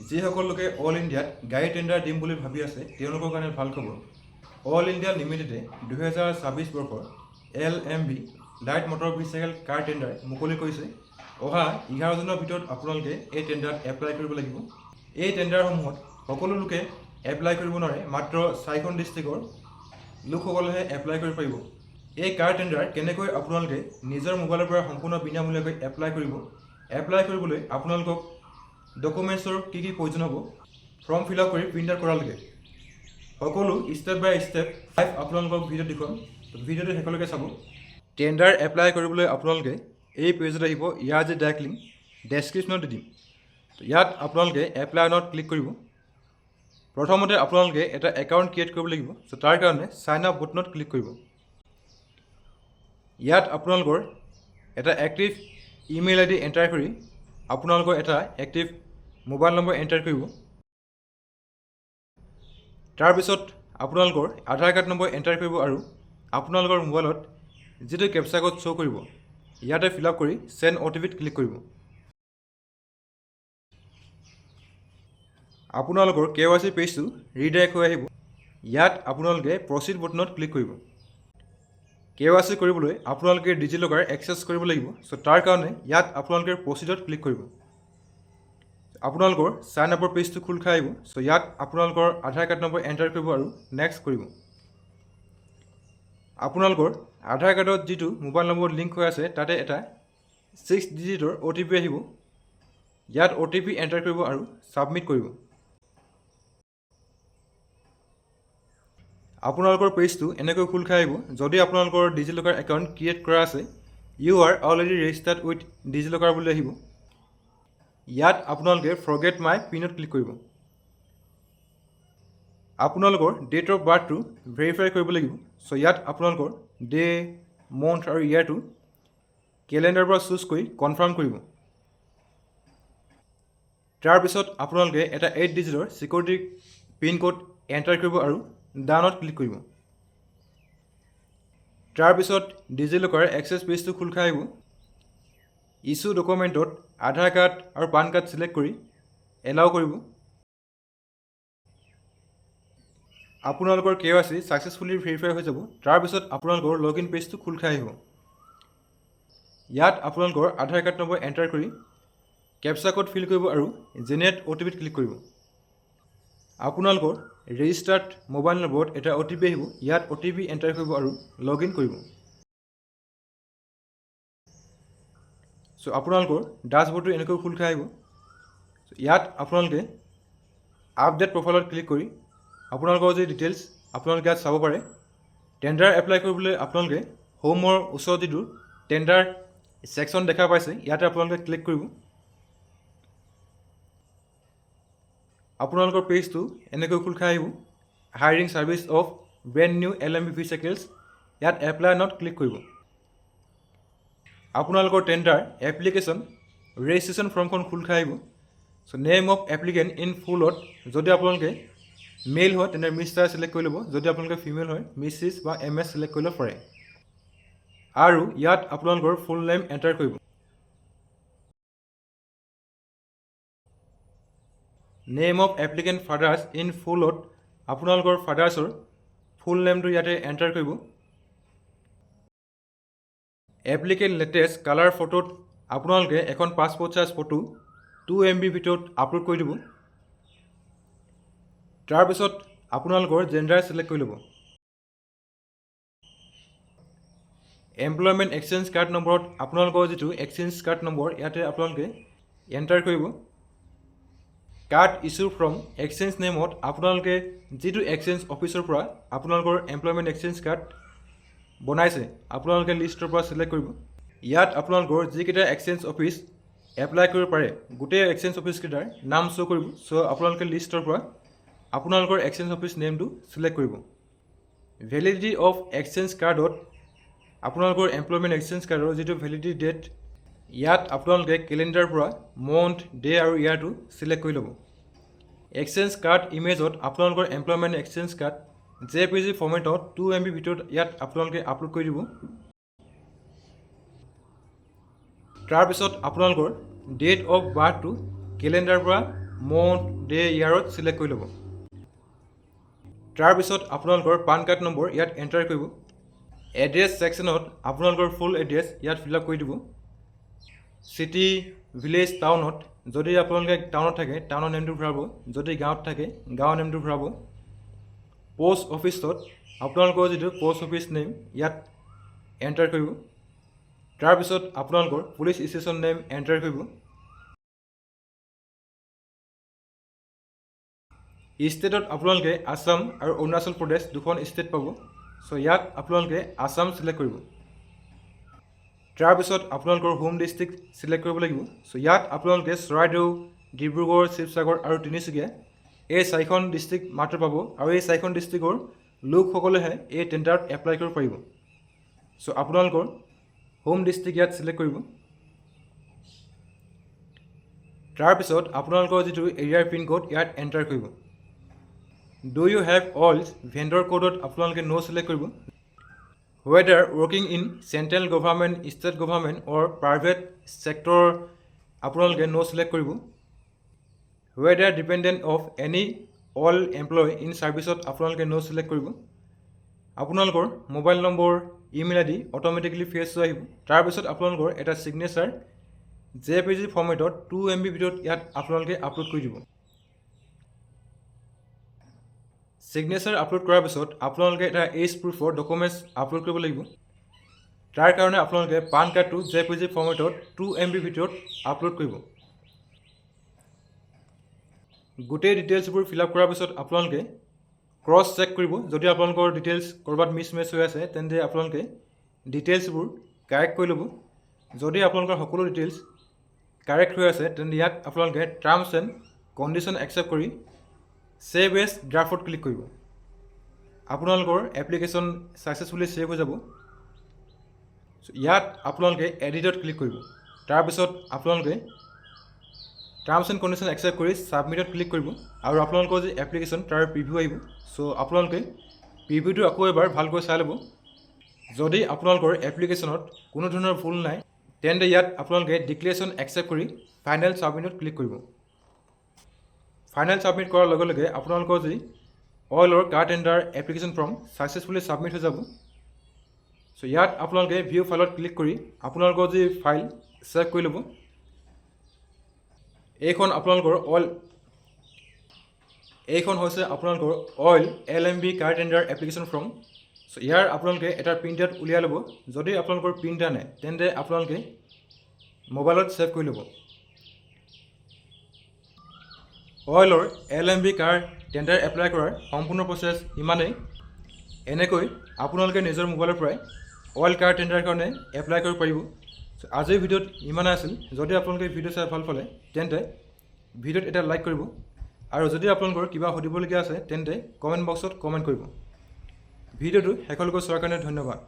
যিসকল লোকে অল ইণ্ডিয়াত গাড়ী টেণ্ডাৰ দিম বুলি ভাবি আছে তেওঁলোকৰ কাৰণে ভাল খবৰ। অল ইণ্ডিয়া লিমিটেডে 2026 বৰ্ষৰ LMV লাইট মটৰ বিচাইকেল কাৰ টেণ্ডাৰ মুকলি কৰিছে। অহা 11 দিনৰ ভিতৰত আপোনালোকে এই টেণ্ডাৰত এপ্লাই কৰিব লাগিব। এই টেণ্ডাৰসমূহত সকলো লোকে এপ্লাই কৰিব নোৱাৰে, মাত্ৰ 4খন ডিষ্ট্ৰিক্টৰ লোকসকলেহে এপ্লাই কৰিব পাৰিব। এই কাৰ টেণ্ডাৰ কেনেকৈ আপোনালোকে নিজৰ মোবাইলৰ পৰা সম্পূৰ্ণ বিনামূলীয়াকৈ এপ্লাই কৰিব। এপ্লাই কৰিবলৈ আপোনালোকক ডকুমেণ্টছৰ কি প্ৰয়োজন হ'ব, ফৰ্ম ফিল আপ কৰি প্ৰিণ্ট আউট কৰালৈকে সকলো ষ্টেপ বাই ষ্টেপ লাইভ আপোনালোকক ভিডিঅ' দেখুৱাম। ভিডিঅ'টো শেষলৈকে চাব। টেণ্ডাৰ এপ্লাই কৰিবলৈ আপোনালোকে এই পেজত আহিব। ইয়াৰ যে ডাইৰেক্ট লিংক ডেছক্ৰিপশ্যনত দি দিম। ইয়াত আপোনালোকে এপ্লাই অনত ক্লিক কৰিব। প্ৰথমতে আপোনালোকে এটা একাউণ্ট ক্ৰিয়েট কৰিব লাগিব। তাৰ কাৰণে চাইন আপ বটনত ক্লিক কৰিব। ইয়াত আপোনালোকৰ এটা এক্টিভ ইমেইল ID এণ্টাৰ কৰি আপোনালোকৰ এটা এক্টিভ মোবাইল নম্বৰ এণ্টাৰ কৰিব। তাৰপিছত আপোনালোকৰ আধাৰ কাৰ্ড নম্বৰ এণ্টাৰ কৰিব আৰু আপোনালোকৰ মোবাইলত যিটো কেপচা কোড শ্ব' কৰিব ইয়াতে ফিল আপ কৰি চেণ্ড OTPত ক্লিক কৰিব। আপোনালোকৰ KYC পেজটো ৰিডাইৰেক্ট হৈ আহিব। ইয়াত আপোনালোকে প্ৰচিড বটনত ক্লিক কৰিব। KYC কৰিবলৈ আপোনালোকে ডিজিলকাৰ এক্সেছ কৰিব লাগিব। তাৰ কাৰণে ইয়াত আপোনালোকে প্ৰচিডত ক্লিক কৰিব। আপোনালোকৰ চাইন আপৰ পেজটো খোল খাই আহিব। ইয়াত আপোনালোকৰ আধাৰ কাৰ্ড নম্বৰ এণ্টাৰ কৰিব আৰু নেক্সট কৰিব। আপোনালোকৰ আধাৰ কাৰ্ডত যিটো মোবাইল নম্বৰ লিংক হৈ আছে তাতে এটা 6 ডিজিটৰ OTP আহিব। ইয়াত OTP এণ্টাৰ কৰিব আৰু ছাবমিট কৰিব। আপোনালোকৰ পেজটো এনেকৈ খোল খাই আহিব। যদি আপোনালোকৰ ডিজিলকাৰ একাউণ্ট ক্ৰিয়েট কৰা আছে, you are already registered with DigiLocker বুলি আহিব। ইয়াত আপোনালোকে ফৰগেট মাই পিনত ক্লিক কৰিব। আপোনালোকৰ ডেট অফ বাৰ্থটো ভেৰিফাই কৰিব লাগিব। ইয়াত আপোনালোকৰ ডে, মন্থ আৰু ইয়াৰটো কেলেণ্ডাৰৰ পৰা চুজ কৰি কনফাৰ্ম কৰিব। তাৰপিছত আপোনালোকে এটা 8 ডিজিটৰ ছিকিউৰিটি পিন কোড এণ্টাৰ কৰিব আৰু ডানত ক্লিক কৰিব। তাৰপিছত ডিজিলকাৰ এক্সেছ পেজটো খোল খাই আহিব। ইছ্যু ডকুমেণ্টত আধাৰ কাৰ্ড আৰু পান কাৰ্ড ছিলেক্ট কৰি এলাউ কৰিব। আপোনালোকৰ KYC ছাকচেছফুলি ভেৰিফাই হৈ যাব। তাৰপিছত আপোনালোকৰ লগ ইন পেজটো খোল খাই আহিব। ইয়াত আপোনালোকৰ আধাৰ কাৰ্ড নম্বৰ এণ্টাৰ কৰি কেপচা কোড ফিল কৰিব আৰু জেনেৰেট OTPত ক্লিক কৰিব। আপোনালোকৰ ৰেজিষ্টাৰ্ড মোবাইল নম্বৰত এটা OTP আহিব। ইয়াত OTP এণ্টাৰ কৰিব আৰু লগ ইন কৰিব। আপোনালোকৰ ডাছবৰ্ডটো এনেকৈ খোল খাই আহিব। ইয়াত আপোনালোকে আপডেট প্ৰফাইলত ক্লিক কৰি আপোনালোকৰ যি ডিটেইলছ আপোনালোকে ইয়াত চাব পাৰে। টেণ্ডাৰ এপ্লাই কৰিবলৈ আপোনালোকে হোমৰ ওচৰত যিটো টেণ্ডাৰ ছেকশ্যন দেখা পাইছে ইয়াতে আপোনালোকে ক্লিক কৰিব। আপোনালোকৰ পেজটো এনেকৈ খোল খাই আহিব। Hiring service of brand new LMV cycles, ইয়াত এপ্লাই অনত ক্লিক কৰিব। আপোনালোকৰ টেণ্ডাৰ এপ্লিকেশ্যন ৰেজিষ্ট্ৰেশ্যন ফৰ্মখন খোল খাই আহিব। নেম অফ এপ্লিকেণ্ট ইন ফুলত যদি আপোনালোকে মেইল হয় তেন্তে মিষ্টাৰ ছিলেক্ট কৰি ল'ব। যদি আপোনালোকে ফিমেল হয় মিছিছ বা MS ছিলেক্ট কৰি ল'ব পাৰে। আৰু ইয়াত আপোনালোকৰ ফুল নেম এণ্টাৰ কৰিব। Name of applicant father's in ফুলত আপোনালোকৰ ফাদাৰ্ছৰ ফুল নেমটো ইয়াতে এণ্টাৰ কৰিব। এপ্লিকেণ্ট লেটেষ্ট কালাৰ ফটোত আপোনালোকে এখন পাছপৰ্ট চাইজ ফটো 2 MB ভিতৰত আপলোড কৰি দিব। তাৰপিছত আপোনালোকৰ জেণ্ডাৰ ছিলেক্ট কৰি ল'ব। এমপ্লয়মেণ্ট এক্সচেঞ্জ কাৰ্ড নম্বৰত আপোনালোকৰ যিটো এক্সচেঞ্জ কাৰ্ড নম্বৰ ইয়াতে আপোনালোকে এণ্টাৰ কৰিব। কাৰ্ড ইছ্যু ফ্ৰম এক্সচেঞ্জ নেমত আপোনালোকে যিটো এক্সচেঞ্জ অফিচৰ পৰা আপোনালোকৰ এমপ্লয়মেণ্ট এক্সচেঞ্জ কাৰ্ড বনাইছে আপোনালোকে লিষ্টৰ পৰা ছিলেক্ট কৰিব। ইয়াত আপোনালোকৰ যিকেইটা এক্সচেঞ্জ অফিচ এপ্লাই কৰিব পাৰে গোটেই এক্সচেঞ্জ অফিচকেইটাৰ নাম শ্ব' কৰিব। আপোনালোকে লিষ্টৰ পৰা আপোনালোকৰ এক্সচেঞ্জ অফিচ নেমটো ছিলেক্ট কৰিব। ভেলিডিটি অফ এক্সচেঞ্জ কাৰ্ডত আপোনালোকৰ এমপ্লয়মেণ্ট এক্সচেঞ্জ কাৰ্ডৰ যিটো ভেলিডিটি ডেট ইয়াত আপোনালোকে কেলেণ্ডাৰৰ পৰা মন্থ, ডে আৰু ইয়াৰটো ছিলেক্ট কৰি ল'ব। এক্সচেঞ্জ কাৰ্ড ইমেজত আপোনালোকৰ employment exchange card JPG ফৰ্মেটত 2 MB ভিতৰত ইয়াত আপোনালোকে আপলোড কৰি দিব। তাৰপিছত আপোনালোকৰ ডেট অফ বাৰ্থটো কেলেণ্ডাৰৰ পৰা মন্থ ডে ইয়াৰত চিলেক্ট কৰি ল'ব তাৰপিছত আপোনালোকৰ পান কাৰ্ড নম্বৰ ইয়াত এণ্টাৰ কৰিব এড্ৰেছ ছেকশ্যনত আপোনালোকৰ ফুল এড্ৰেছ ইয়াত ফিল আপ কৰি দিব চিটি ভিলেজ টাউনত যদি আপোনালোকে টাউনত থাকে টাউনৰ নেমটো ভৰাব যদি গাঁৱত থাকে গাঁৱৰ নেমটো ভৰাব পোষ্ট অফিচত আপোনালোকৰ যিটো পোষ্ট অফিচ নেম ইয়াত এণ্টাৰ কৰিব তাৰপিছত আপোনালোকৰ পুলিচ ষ্টেচন নেম এণ্টাৰ কৰিব ষ্টেটত আপোনালোকে আসাম আৰু অৰুণাচল প্ৰদেশ দুখন ষ্টেট পাব চ' ইয়াত আপোনালোকে আসাম চিলেক্ট কৰিব তাৰপিছত আপোনালোকৰ হোম ডিষ্ট্ৰিক্ট চিলেক্ট কৰিব লাগিব চ' ইয়াত আপোনালোকে চৰাইদেউ ডিব্ৰুগড় শিৱসাগৰ আৰু তিনিচুকীয়া এই 4খন ডিষ্ট্ৰিক্ট মাত্ৰ পাব আৰু এই 4খন ডিষ্ট্ৰিক্টৰ লোকসকলেহে এই টেণ্ডাৰত এপ্লাই কৰিব পাৰিব চ' আপোনালোকৰ হোম ডিষ্ট্ৰিক্ট ইয়াত চিলেক্ট কৰিব তাৰপিছত আপোনালোকৰ যিটো এৰিয়াৰ পিন কোড ইয়াত এণ্টাৰ কৰিব do you have all vendor কোডত আপোনালোকে ন' চিলেক্ট কৰিব whether working in central government state government or private sector আপোনালোকে ন' চিলেক্ট কৰিব whether dependent of any all employ in ছাৰ্ভিচত আপোনালোকে ন' চিলেক্ট কৰিব আপোনালোকৰ mobile number email ID automatically fetch হৈ আহিব তাৰপিছত আপোনালোকৰ এটা ছিগনেচাৰ JPG ফৰ্মেটত 2 MB ভিতৰত ইয়াত আপোনালোকে আপলোড কৰি দিব ছিগনেচাৰ আপলোড কৰাৰ পিছত আপোনালোকে এটা এজ প্ৰুফৰ ডকুমেণ্টছ আপলোড কৰিব লাগিব তাৰ কাৰণে আপোনালোকে পান কাৰ্ডটো JPG ফৰ্মেটত 2 MB ভিতৰত আপলোড কৰিব গোটেই ডিটেইলছবোৰ ফিল আপ কৰাৰ পিছত আপোনালোকে ক্ৰছ চেক কৰিব যদি আপোনালোকৰ ডিটেইলছ ক'ৰবাত মিছমেচ হৈ আছে তেন্তে আপোনালোকে ডিটেইলছবোৰ কাৰেক্ট কৰি ল'ব যদি আপোনালোকৰ সকলো ডিটেইলছ কাৰেক্ট হৈ আছে তেন্তে ইয়াত আপোনালোকে টাৰ্মছ এণ্ড কণ্ডিশ্যন একচেপ্ট কৰি ছেভ এজ ড্ৰাফ্টত ক্লিক কৰিব আপোনালোকৰ এপ্লিকেশ্যন ছাকচেছফুলি ছেভ হৈ যাব ইয়াত আপোনালোকে এডিটত ক্লিক কৰিব তাৰপিছত আপোনালোকে টাৰ্মছ এণ্ড কণ্ডিশ্যন একচেপ্ট কৰি ছাবমিটত ক্লিক কৰিব আৰু আপোনালোকৰ যি এপ্লিকেশ্যন তাৰ প্ৰিভিউ আহিব চ' আপোনালোকে প্ৰিভিউটো আকৌ এবাৰ ভালকৈ চাই ল'ব যদি আপোনালোকৰ এপ্লিকেশ্যনত কোনো ধৰণৰ ভুল নাই তেন্তে ইয়াত আপোনালোকে ডিক্লেৰেশ্যন একচেপ্ট কৰি ফাইনেল ছাবমিটত ক্লিক কৰিব ফাইনেল ছাবমিট কৰাৰ লগে লগে আপোনালোকৰ যি অইলৰ কাৰ tender application form successfully submit হৈ যাব চ' ইয়াত আপোনালোকে ভিউ ফাইলত ক্লিক কৰি আপোনালোকৰ যি ফাইল ছেভ কৰি ল'ব এইখন হৈছে আপোনালোকৰ অইল LMB কাৰ টেণ্ডাৰ এপ্লিকেশ্যন ফৰ্ম চ' ইয়াৰ আপোনালোকে এটা প্ৰিণ্ট আউট উলিয়াই ল'ব যদি আপোনালোকৰ প্ৰিণ্ট নাই তেন্তে আপোনালোকে মোবাইলত ছেভ কৰি ল'ব অইলৰ LMB কাৰ টেণ্ডাৰ এপ্লাই কৰাৰ সম্পূৰ্ণ প্ৰচেছ ইমানেই এনেকৈ আপোনালোকে নিজৰ মোবাইলৰ পৰাই অইল কাৰ টেণ্ডাৰ কাৰণে এপ্লাই কৰিব পাৰিব আজিৰ ভিডিঅ'ত ইমানেই আছিল যদি আপোনালোকে ভিডিঅ' চাই ভাল পালে তেন্তে ভিডিঅ'ত এটা লাইক কৰিব আৰু যদি আপোনালোকৰ কিবা সুধিবলগীয়া আছে তেন্তে কমেণ্ট বক্সত কমেণ্ট কৰিব ভিডিঅ'টো শেষলৈকে চোৱাৰ কাৰণে ধন্যবাদ